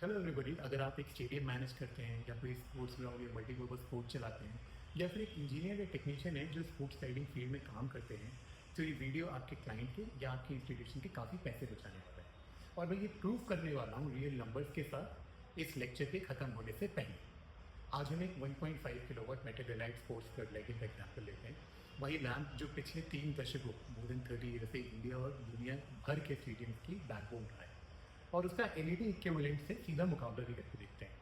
Hello everybody. अगर आप एक स्टेडियम मैनेज करते हैं या कोई स्पोर्ट्स ग्राउंड या मल्टीपर्पज़ स्पोर्ट्स चलाते हैं या फिर एक इंजीनियर या टेक्नीशियन है जो स्पोर्ट्स राइडिंग फील्ड में काम करते हैं, तो ये वीडियो आपके क्लाइंट के या आपके इंस्टीट्यूशन के काफ़ी पैसे बचाने वाला है। और मैं ये प्रूव करने वाला हूँ रियल नंबर्स के साथ इस लेक्चर के ख़त्म होने से पहले। आज हम एक 1.5 kilowatt metal allied sports flood lighting का एग्जाम्पल लेते हैं। वही लैम्प जो पिछले 3 दशकों मोर देन 30 ईयर से इंडिया और दुनिया भर के स्टेडियम की बैकबोन रहा है, और उसका एलईडी इक्विवेलेंट से सीधा मुकाबला भी करके देखते हैं।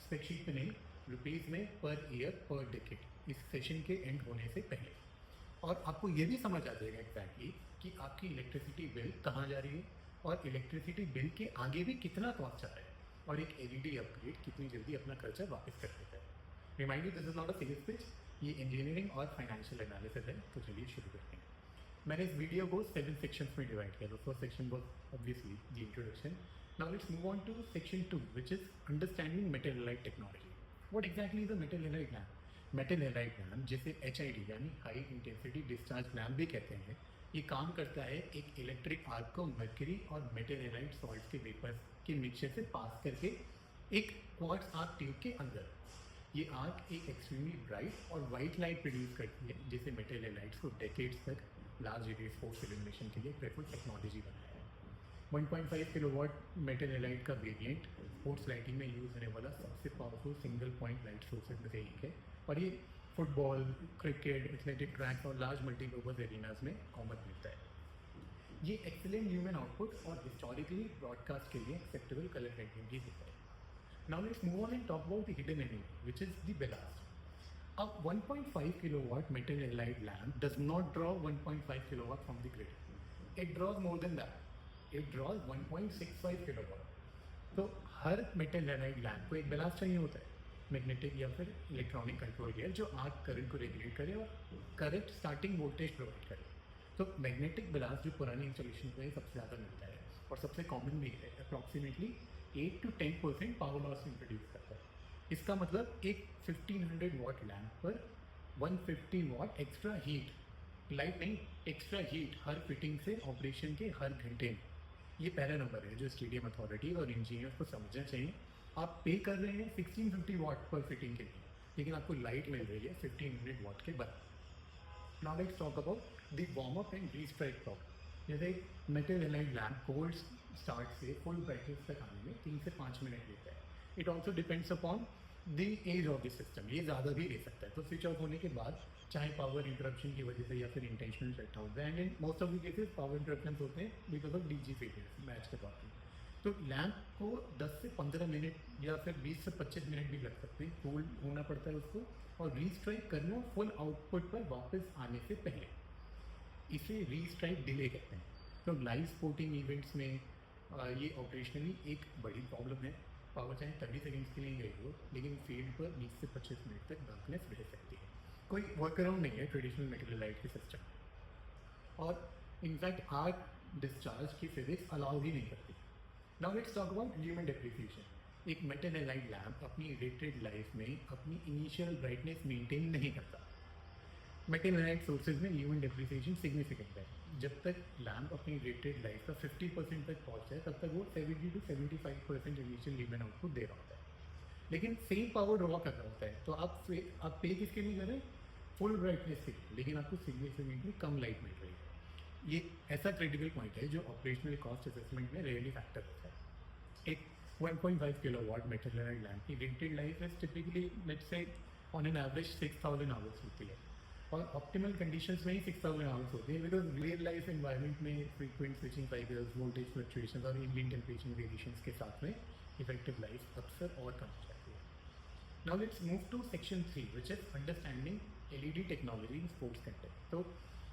स्पेकशीट में नहीं, रुपीज़ में पर ईयर पर डेकेड इस सेशन के एंड होने से पहले। और आपको ये भी समझ आ जाएगा एग्जैक्टली कि आपकी इलेक्ट्रिसिटी बिल कहाँ जा रही है और इलेक्ट्रिसिटी बिल के आगे भी कितना कॉस्ट जा रहा है, और एक एलईडी अपग्रेड कितनी जल्दी अपना खर्चा वापस कर देता है। Remind you, this is not a sales pitch, ये इंजीनियरिंग और फाइनेंशियल एनालिसिस है। तो चलिए शुरू करते हैं। मैंने इस वीडियो को 7 सेक्शंस में डिवाइड किया। तो first section was obviously the introduction. Now let's move on to section 2 which is understanding metal halide technology. What exactly is a metal halide lamp? Metal halide lamp, जिसे HID यानी high intensity discharge lamp भी कहते हैं, ये काम करता है एक इलेक्ट्रिक आर्क को मर्क्यूरी और मेटल हैलाइड सॉल्ट के वेपर्स के मिक्सचर से पास करके एक क्वार्ट्ज आर्क ट्यूब के अंदर। ये आर्क एक एक्सट्रीमली ब्राइट और वाइट लाइट प्रोड्यूस करती है, जिसे मेटल हैलाइड्स को डेकेड्स तक लार्ज एरिया फोर्स इल्यूमिनेशन के लिए प्रेफर्ड टेक्नोलॉजी बनाया है। 1.5 किलोवाट मेटल हैलाइड का वेरिएंट स्पोर्ट्स लाइटिंग में यूज होने वाला सबसे powerful single point light sources में से एक है, और ये फुटबॉल, क्रिकेट, एथलेटिक ट्रैक और लार्ज मल्टीपर्पज एरिनाज में कॉमन मिलता है। ये एक्सीलेंट ल्यूमेन आउटपुट और हिस्टोरिकली ब्रॉडकास्ट के लिए एक्सेप्टेबल कलर रेटिंग भी देता है। Now let's move on and talk about the hidden enemy, which is the ballast. A 1.5 kilowatt metal halide lamp does not draw 1.5 kilowatt from the grid. It draws more than that. It draws 1.65 kilowatt. तो हर metal halide lamp को एक ballast चाहिए होता है, magnetic या फिर electronic control gear जो arc current को रेगुलेट करे और करेक्ट स्टार्टिंग वोल्टेज प्रोवाइड करे। तो मैग्नेटिक बैलास्ट जो पुरानी इंस्टॉलेशन में सबसे ज़्यादा मिलता है और सबसे कॉमन भी है, approximately 8 to 10% power loss introduce करता है। इसका मतलब एक 1500 वॉट लैम्प पर 150 वॉट एक्स्ट्रा हीट, लाइट नहीं, एक्स्ट्रा हीट हर फिटिंग से ऑपरेशन के हर घंटे में। ये पहला नंबर है जो स्टेडियम अथॉरिटी और इंजीनियर को समझना चाहिए। आप पे कर रहे हैं 1650 वॉट पर फिटिंग के लिए, लेकिन आपको लाइट मिल रही है 1500 वॉट के बाद। Now let's talk about the warm up and restrike problem. जैसे metal halide lamp cold start से फुल ब्राइटनेस तक आने में 3 से 5 मिनट लेता है। It also depends upon the age of the system, ये ज़्यादा भी ले सकता है। तो स्विच ऑफ होने के बाद चाहे पावर इंटरप्शन की वजह से या फिर intentional shut down, and in most of the cases power interruption होते हैं because of DG failure match के दौरान। तो लैम्प को 10 से 15 मिनट या फिर 20 से 25 मिनट भी लग सकते हैं कूल होना पड़ता है उसको, और रीस्ट्राइक करना फुल आउटपुट पर वापस आने से पहले। इसे रीस्ट्राइक डिले कहते हैं। तो लाइव स्पोर्टिंग इवेंट्स में ये ऑपरेशनली एक बड़ी प्रॉब्लम है। पावर चाहे 30 सेकेंड्स के लिए गई हो, लेकिन फील्ड पर 20 से 25 मिनट तक डार्कनेस रह सकती है। कोई वर्क अराउंड नहीं है ट्रेडिशनल मेटल लाइट के सिस्टम, और इनफैक्ट आर्क डिस्चार्ज की फिजिक्स अलाउ ही नहीं करती। Now let's talk about lumen depreciation. एक मेटल हैलाइड लैम्प अपनी रेटेड लाइफ में अपनी इनिशियल ब्राइटनेस मेंटेन नहीं करता। मेटल हैलाइड सोर्सेज में ल्यूमेन डेप्रिसिएशन सिग्निफिकेंट है। जब तक लैम्प अपनी रेटेड लाइफ का 50% तक पहुंच जाए, तब तक वो 70 to 75% इनिशियल ल्यूमेन आउटपुट दे रहा होता है, लेकिन सेम पावर ड्रॉ कर रहा होता है। तो आप पे किसके लिए करें? फुल ब्राइटनेस के लिए, लेकिन आपको सिग्निफिकेंटली कम लाइट मिल रही है। ये ऐसा क्रिटिकल पॉइंट है जो ऑपरेशनल कॉस्ट असेसमेंट में रियली फैक्टर होता है। एक 1.5 किलोवाट मेटल हैलाइड लैम्प की rated life is typically let's say on an average 6000 hours होती है, और ऑप्टिमल कंडीशंस में ही 6000 आवर्स होती है, बिकॉज रियल लाइफ एनवायरनमेंट में frequent switching cycles, voltage fluctuations और एम्बिएंट टेम्परेचर वेरिएशंस के साथ में इफेक्टिव लाइफ अक्सर और कम हो जाती है। Now let's move to section 3, which is understanding LED technology in sports context. So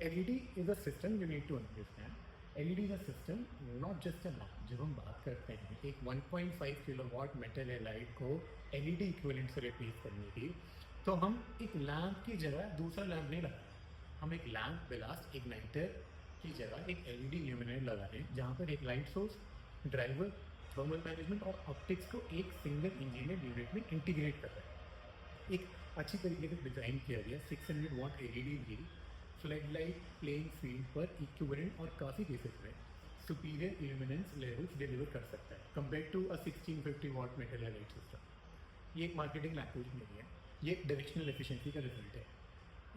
LED is a system you need to understand. LED is a system, not just a lamp. जब हम बात करते हैं एक 1.5 किलोवाट मेटल हैलाइड को LED equivalent से replace करने की, तो हम एक लैम्प की जगह दूसरा लैम्प नहीं लगा रहे। हम एक लैम्प बेलास्ट इग्नाइटर की जगह एक LED ल्यूमिनेटर लगा रहे हैं, जहाँ पर एक light source, driver, thermal management और ऑप्टिक्स को एक सिंगल इंजीनियर यूनिट में इंटीग्रेट कर रहा है। एक अच्छी तरीके से डिज़ाइन किया गया 600 वॉट एलईडी भी फ्लड लाइट प्लेइंग फील्ड पर इक्विवेलेंट और काफ़ी केसेस में सुपीरियर इल्यूमिनेंस लेवल्स डिलीवर कर सकता है compare to a 1650 watt metal halide system. ये एक मार्केटिंग लैंग्वेज नहीं है, ये एक डायरेक्शनल एफिशिएंसी का रिजल्ट है।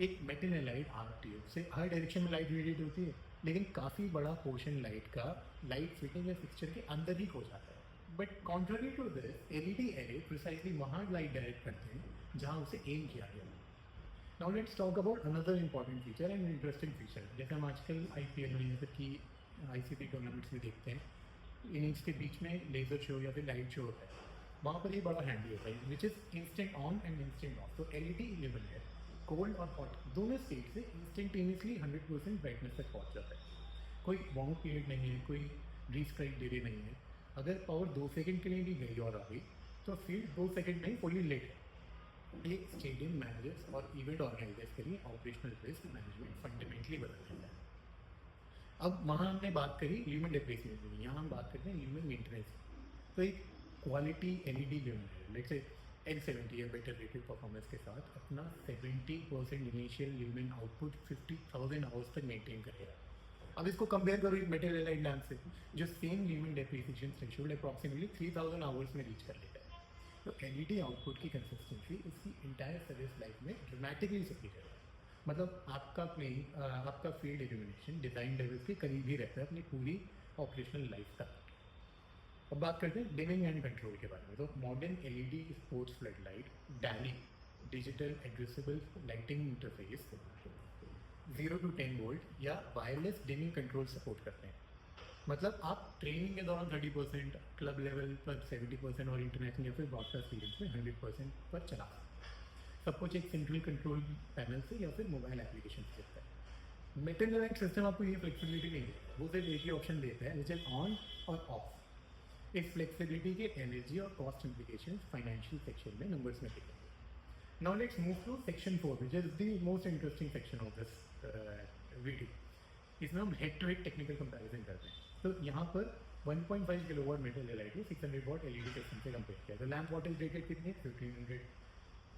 एक मेटल हैलाइड आर्क ट्यूब से हर डायरेक्शन में लाइट रेडिएट होती है, लेकिन काफ़ी बड़ा पोर्शन लाइट का लाइट फिटिंग या फिक्सचर के अंदर ही खो जाता है। But contrary to this, LED array precisely वहाँ लाइट डायरेक्ट करते हैं जहाँ उसे एम किया गया। Now let's talk about another important feature and interesting feature. जैसे हम आजकल आईपीएल में जैसे कि आईसीसी टूर्नामेंट्स में देखते हैं, इनिंग्स के बीच में लेजर शो या फिर लाइट शो होता है, वहाँ पर ये बड़ा हैंडी होता है which is instant on and instant of. तो एलईडी लेवल है कोल्ड और हॉट दोनों स्टेट से इंस्टेंटेनियसली 100% ब्राइटनेस तक पहुँच जाता है। कोई वार्म पीरियड नहीं है, कोई रीस्ट्राइक डिले नहीं है। अगर पावर 2 सेकंड के लिए भी गई और आ गई तो फील्ड 2 सेकंड में ही फुली लेट है। ये स्टेडियम मैनेजर्स और इवेंट ऑर्गेनाइजर्स के लिए ऑपरेशनल रिस्क मैनेजमेंट फंडामेंटली बदल देता है। अब वहाँ हमने बात करी ल्यूमेन डेप्रिसिएशन की, यहाँ हम बात करते हैं ल्यूमेन मेंटेनेंस। तो एक क्वालिटी एलईडी ल्यूमेन है, लेट्स से N70 या बेटर रेटेड परफॉर्मेंस के साथ अपना 70% इनिशियल ल्यूमेन आउटपुट 50,000 आवर्स तक मेंटेन करेगा। अब इसको कंपेयर करो एक मेटल हैलाइड लैम्प से जो same lumen depreciation threshold approximately 3000 hours में रीच कर लेता है। तो एलईडी आउटपुट की कंसिस्टेंसी इसकी इंटायर सर्विस लाइफ में ड्रामेटिकली सुपीरियर है। मतलब आपका फील्ड इल्यूमिनेशन डिज़ाइन लेवल्स के करीब ही रहता है अपनी पूरी ऑपरेशनल लाइफ तक। अब बात करते हैं डिमिंग एंड कंट्रोल के बारे में। तो modern LED sports flood light DALI digital addressable lighting interface 0 to 10 volt या वायरलेस डिमिंग कंट्रोल सपोर्ट करते हैं। मतलब आप ट्रेनिंग के दौरान 30%, क्लब लेवल पर 70% और इंटरनेशनल या फिर ब्रॉडकास्ट इवेंट्स में 100% पर चला सब कुछ एक सेंट्रल कंट्रोल पैनल से या फिर मोबाइल एप्लीकेशन से होता है। मेटल हैलाइड सिस्टम आपको ये फ्लेक्सिबिलिटी नहीं देता, वो सिर्फ एक ही ऑप्शन देता है विच इज ऑन और ऑफ। इस फ्लेक्सिबिलिटी के एनर्जी और कॉस्ट इम्प्लीकेशन फाइनेंशियल सेक्शन में नंबर्स में दिखेंगे। Now let's move to section 4 which is the most interesting section of this video. इसमें हम head to head technical comparison करते हैं। तो यहाँ पर 1.5 किलोवाट मेटल हैलाइड को 600 वॉट एलईडी सिस्टम से कंपेयर किया। तो लैम्प वॉट इज रेटेड कितनी है 1500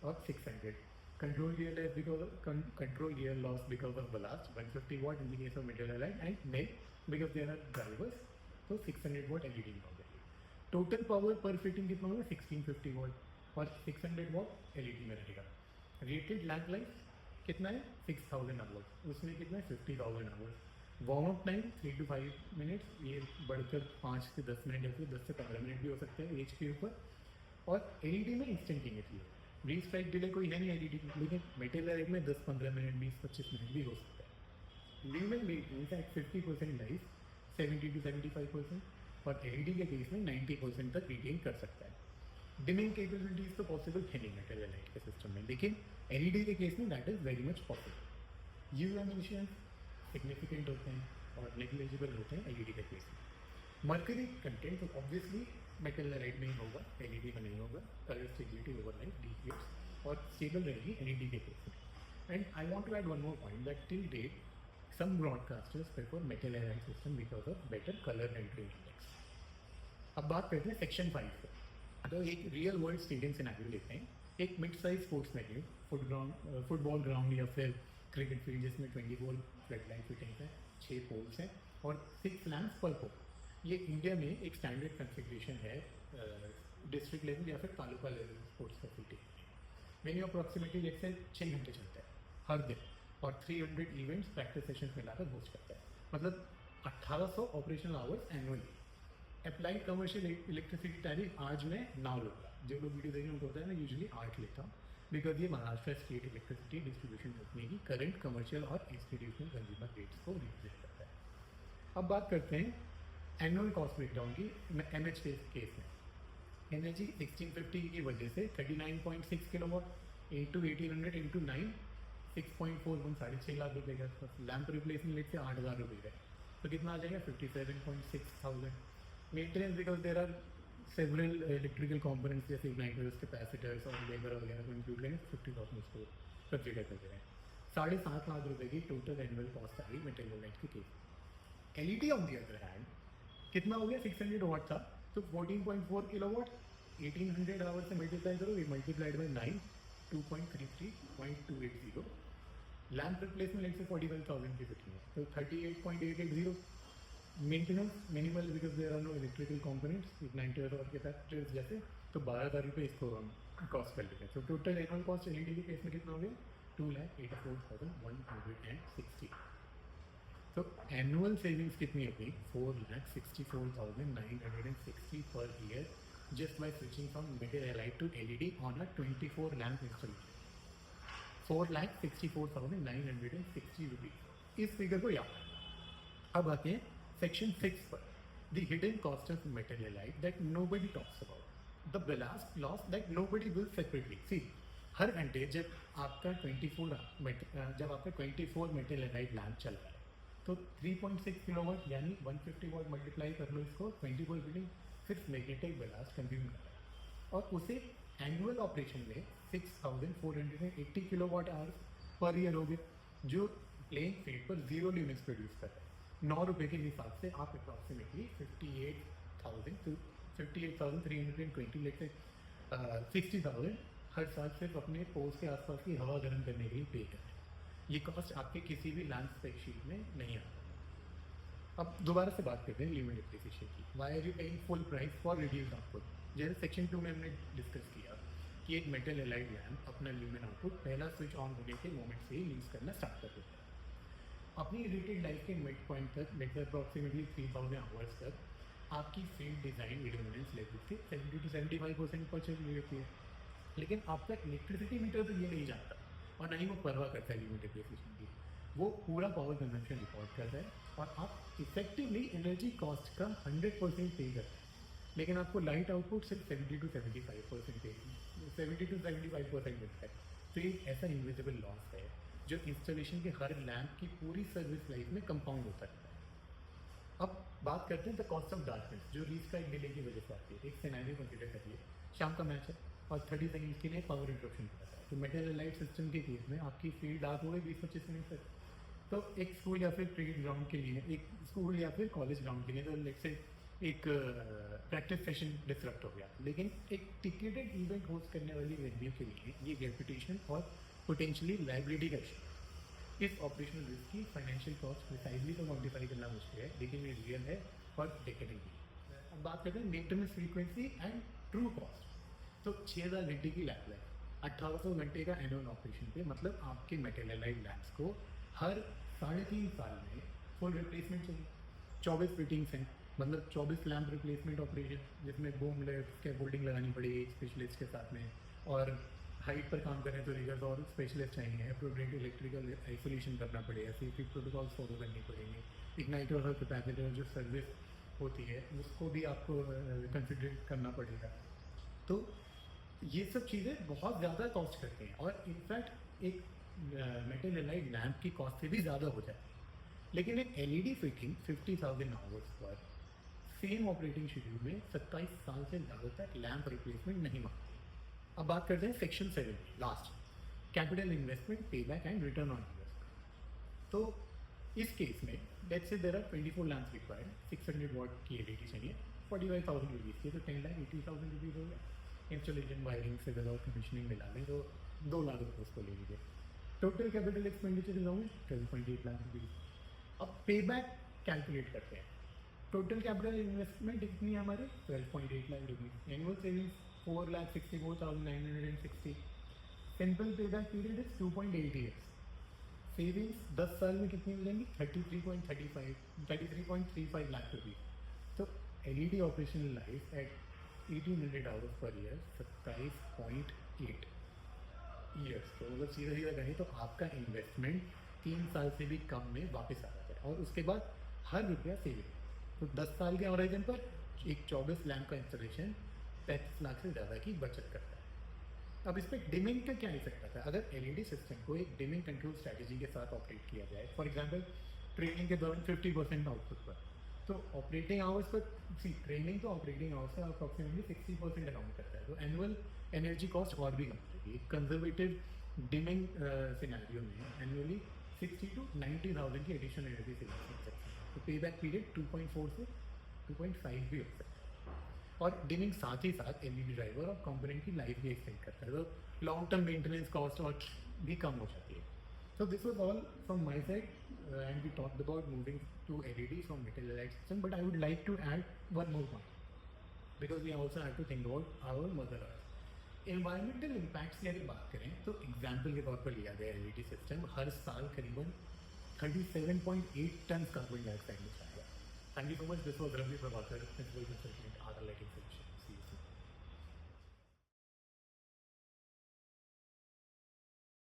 और 600। Control gear loss because of ballast 150 watt in the case of metal halide and nil because there are drivers, तो 600 watt LED हो गई। टोटल पावर पर फिटिंग कितना होगा 1650 watt और 600 watt LED में रहेगा। रेटेड लैम्प लाइफ कितना है 6000 आवर्स, उसमें कितना है 50,000 hours. Warm up time 3 to 5 minutes, ये बढ़कर 5 से 10 मिनट या फिर 10 से 15 मिनट भी हो सकते हैं एज के ऊपर। और एलईडी में इंस्टेंटेनियसली है, रीस्ट्राइक डिले कोई है नहीं एलईडी में, लेकिन मेटल हैलाइड में 10-15 मिनट 20-25 मिनट भी हो सकता है। Lumen maintenance at 50% life 70 to 75% और एलईडी के केस में 90% तक रिटेन कर सकता है। डिमिंग कैपेबिलिटीज तो पॉसिबल है नहीं मेटल हैलाइड के सिस्टम में, लेकिन एलईडी के केस में that is very much possible. UV emission significant होते हैं और नेग्लिजिबल होते हैं एलईडी के केस में। मर्करी कंटेंट तो ऑब्वियसली मेटल हैलाइड में ही होगा, एलईडी में नहीं होगा। कलर स्टेबिलिटी ओवरनाइट डिकेड्स और स्टेबल रहेगी एलईडी के केस में। And I want to add one more point that till date some broadcasters prefer metal halide system because of better colour rendering index. अब बात करते हैं सेक्शन 5 पे। तो एक रियल वर्ल्ड स्टेडियम सिनेरियो लेते हैं। एक mid size sports venue, football ground या फिर क्रिकेट फील्ड जिसमें 24 फ्लड लाइट फिटिंग्स हैं, 6 पोल्स हैं और 6 लैम्प्स पर पोल। ये इंडिया में एक स्टैंडर्ड कॉन्फ़िगरेशन है डिस्ट्रिक्ट लेवल या फिर taluka level sports facility. Venue approximately let's say 6 घंटे चलता है हर दिन और 300 इवेंट्स प्रैक्टिस सेशंस मिलाकर होस्ट करता है। मतलब 1800 operational hours annually. Applied commercial electricity tariff आज मैं 9 लूँगा। जो लोग वीडियो देखें उनको होता है, मैं यूजुअली 8 लेता हूँ बिकॉज ये Maharashtra state electricity distribution company की करंट कमर्शियल और इंस्टीट्यूशनल कंज्यूमर रेट्स को रिप्रेजेंट करता है। अब बात करते हैं एनुअल कॉस्ट ब्रेकडाउन की एमएच के केस में। एनर्जी 1650 की वजह से 39.6 किलोवाट इंटू 1800 इंटू 9 6.41 6.5 लाख रुपये का। लैम्प रिप्लेसमेंट लेट से 8,000 रुपये का, तो कितना आ जाएगा 57,600। Maintenance because there are several electrical components जैसे इग्नाइटर्स, कैपेसिटर्स और लेबर वगैरह को इंक्लूड करेंगे 50,000 उसको कंसिडर कर दे रहे हैं। 7.5 लाख रुपये की टोटल एनुअल कॉस्ट आ गई मेटल हैलाइड की case. LED on the other hand कितना हो गया 600 वाट था, तो 14.4 किलोवाट 1800 आवर से मल्टीप्लाई करो, ये multiplied by 9 2.33.280। Lamp replacement let's say 45,000 की फिटिंग है तो 38.880। Maintenance minimal because there are no electrical components 90 watt के साथ जैसे, तो 12,000 रुपये इसको हम कॉस्ट कर लेते हैं। तो टोटल एनुअल कॉस्ट एलईडी के केस में कितना हो गया? 2,84,160। तो एनुअल सेविंग्स कितनी होगी? 4,64,960 per year just by switching from metal halide to LED on a 24 lamp installation. 4,64,960 rupees. इस फिगर को याद रखना। अब आते हैं सेक्शन 6 पर, the hidden cost of metal halide that nobody talks about, the ballast loss that nobody will separately see। हर घंटे जब आपका 24 मेटल halide लैम्प चल रहा है तो 3.6 किलोवाट यानी 150 वाट मल्टीप्लाई कर लो इसको 24 रीडिंग, सिर्फ मैग्नेटिक बलास्ट कंज्यूम कर रहा है। और उसे एनुअल ऑपरेशन में 6,480 किलोवाट आवर पर ईयर हो गए, जो प्लेइंग फील्ड पर 0 यूनिट्स प्रोड्यूस कर रहा है। 9 रुपये के हिसाब से आप अप्रॉक्सीमेटली 58,320 लेट से 60,000 हर साल सिर्फ अपने पोल्स के आसपास की हवा गर्म करने के लिए पे कर रहे हैं। ये कॉस्ट आपके किसी भी लैंड स्पेकशीट में नहीं आता। अब दोबारा से बात करते हैं लिमिट डिप्रिसिएशन की। Why are you paying full price for reduced output? जैसे सेक्शन 2 में हमने डिस्कस किया कि एक मेटल halide लैम्प अपना ल्यूमेन आउटपुट पहला स्विच ऑन होने के मोमेंट से ही यूज़ करना स्टार्ट कर देता है। अपनी रेटेड लाइफ के मिड पॉइंट तक लेट अप्रॉक्सीमेटली 3,000 आवर्स तक आपकी फील्ड डिज़ाइन इल्यूमिनेंस लेवल से 70 to 75% पर चली रहती है। लेकिन आपका इलेक्ट्रिसिटी मीटर तो ये नहीं जानता और ना ही वो परवाह करता है लिमिट डिप्रिसिएशन की। वो पूरा पावर कंजम्पशन रिकॉर्ड करता है और आप इफेक्टिवली एनर्जी कॉस्ट का 100% पे करते हैं। लेकिन आपको लाइट आउटपुट सिर्फ 70 to 75% मिलता है। तो ये ऐसा इन्विजिबल लॉस है जो इंस्टॉलेशन के हर लैम्प की पूरी सर्विस लाइफ में कंपाउंड होता रहता है। अब बात करते हैं द कॉस्ट ऑफ डार्कनेस, जो रीस्ट्राइक डिले की वजह से आती है। एक सिनेरियो कंसिडर करिए, शाम का मैच है और 30 सेकंड्स के लिए पावर इंटरप्शन होता है। तो मेटल halide सिस्टम के केस में आपकी फील्ड डार्क हो गई 20-25 मिनट तक। तो एक स्कूल या फिर क्रिकेट ग्राउंड के लिए, एक स्कूल या फिर कॉलेज ग्राउंड के लिए तो लेट से एक प्रैक्टिस सेशन डिसरप्ट हो गया। लेकिन एक टिकेटेड इवेंट होस्ट करने वाली वेन्यू के लिए ये रेपुटेशन और पोटेंशियली लाइबिलिटी का इशू। इस ऑपरेशनल रिस्क की फाइनेंशियल कॉस्ट प्रिसाइजली तो क्वान्टिफाई करना मुश्किल है, लेकिन ये रियल है और टिकेटिंग भी। अब बात करते हैं maintenance frequency and true cost. तो 6,000 घंटे की लैब लाइफ, 1800 घंटे का एनुअल ऑपरेशन पे, मतलब आपके मेटल halide लैम्प्स को हर 3.5 साल में फुल रिप्लेसमेंट चाहिए। 24 फिटिंग्स हैं, मतलब 24 लैम्प रिप्लेसमेंट ऑपरेशन, जिसमें बूम के होल्डिंग लगानी पड़ेगी स्पेशलिस्ट के साथ में, और हाइट पर काम करें तो रिगर्स और स्पेशलिस्ट चाहिए, अप्रोप्रिएट इलेक्ट्रिकल आइसोलेशन करना पड़ेगा, सेफ्टी प्रोटोकॉल्स फॉलो करनी पड़ेंगे, इग्नाइटर और कैपेसिटर जो सर्विस होती है उसको भी आपको कंसिडर करना पड़ेगा। तो ये सब चीज़ें बहुत ज़्यादा कॉस्ट करती हैं और इनफैक्ट एक मेटल halide लैम्प की कॉस्ट से भी ज़्यादा हो जाती है। लेकिन एक LED fitting 50,000 hours per same operating schedule में 27 साल से ज़्यादा तक लैम्प रिप्लेसमेंट नहीं मांगती। अब बात करते हैं section 7 last, capital investment, payback and return on investment. तो इस केस में let's say there are 24 lamps required, 600 watt की LED चाहिए, 45,000 रुपीज़ की, तो 10,80,000 रुपीज़ हो गया। इंस्टॉलेशन, वायरिंग, सिविल और कमीशनिंग मिला लें तो 2 लाख रुपये उसको ले लीजिए। टोटल कैपिटल एक्सपेंडिचर इज होंगे 12.8 लाख रुपीज़। अब पे बैक कैलकुलेट करते हैं। टोटल कैपिटल इन्वेस्टमेंट कितनी है हमारे? 12.8 lakh rupees. Annual savings 4,64,960। Simple payback period is 2.8 years. Savings 10 साल में कितनी मिलेंगी? 33.35 लाख रुपीज़। तो LED operational life at 1800 hours per year 27.8 years. तो अगर सीधा सीधा कहें तो आपका इन्वेस्टमेंट 3 साल से भी कम में वापस आ जाता है और उसके बाद हर रुपया सेविंग। तो 10 साल के हॉराइजन पर एक 24 लैम्प का इंस्टॉलेशन 35 लाख से ज़्यादा की बचत करता है। अब इस पर डिमिंग का क्या इफेक्ट आता है? अगर LED सिस्टम को एक डिमिंग कंट्रोल स्ट्रैटेजी के साथ ऑपरेट किया जाए, फॉर एग्जांपल ट्रेनिंग के दौरान 50% आउटपुट पर, तो ऑपरेटिंग आवर्स पर ट्रेनिंग तो ऑपरेटिंग आवर्स का अप्रॉक्सीमेटली 60% अकाउंट करता है, तो एनुअल एनर्जी कॉस्ट और भी कम होगी। कंजर्वेटिव डिमिंग सिनेरियो में एनुअली 60 to 90,000 की एडिशनल एनर्जी सेविंग्स मिल सकती है। तो पे बैक पीरियड 2.4 से 2.5 भी हो सकता है। और डिमिंग साथ ही साथ LED ड्राइवर और कंपोनेंट की लाइफ भी एक्सटेंड करता है, तो लॉन्ग टर्म मेंटेनेंस कॉस्ट और भी कम हो जाती है। So this was all from my side and we talked about moving to LED from metal halide system, but I would like to add one more point because we also have to think about our mother earth. Environmental impact की अगर बात करें तो example के तौर पर लिया गया एलईडी सिस्टम हर साल करीबन 37.8 टन कार्बन डाइऑक्साइड निकालेगा। Thank you so much, this was Ravi Prabhakar, principal consultant.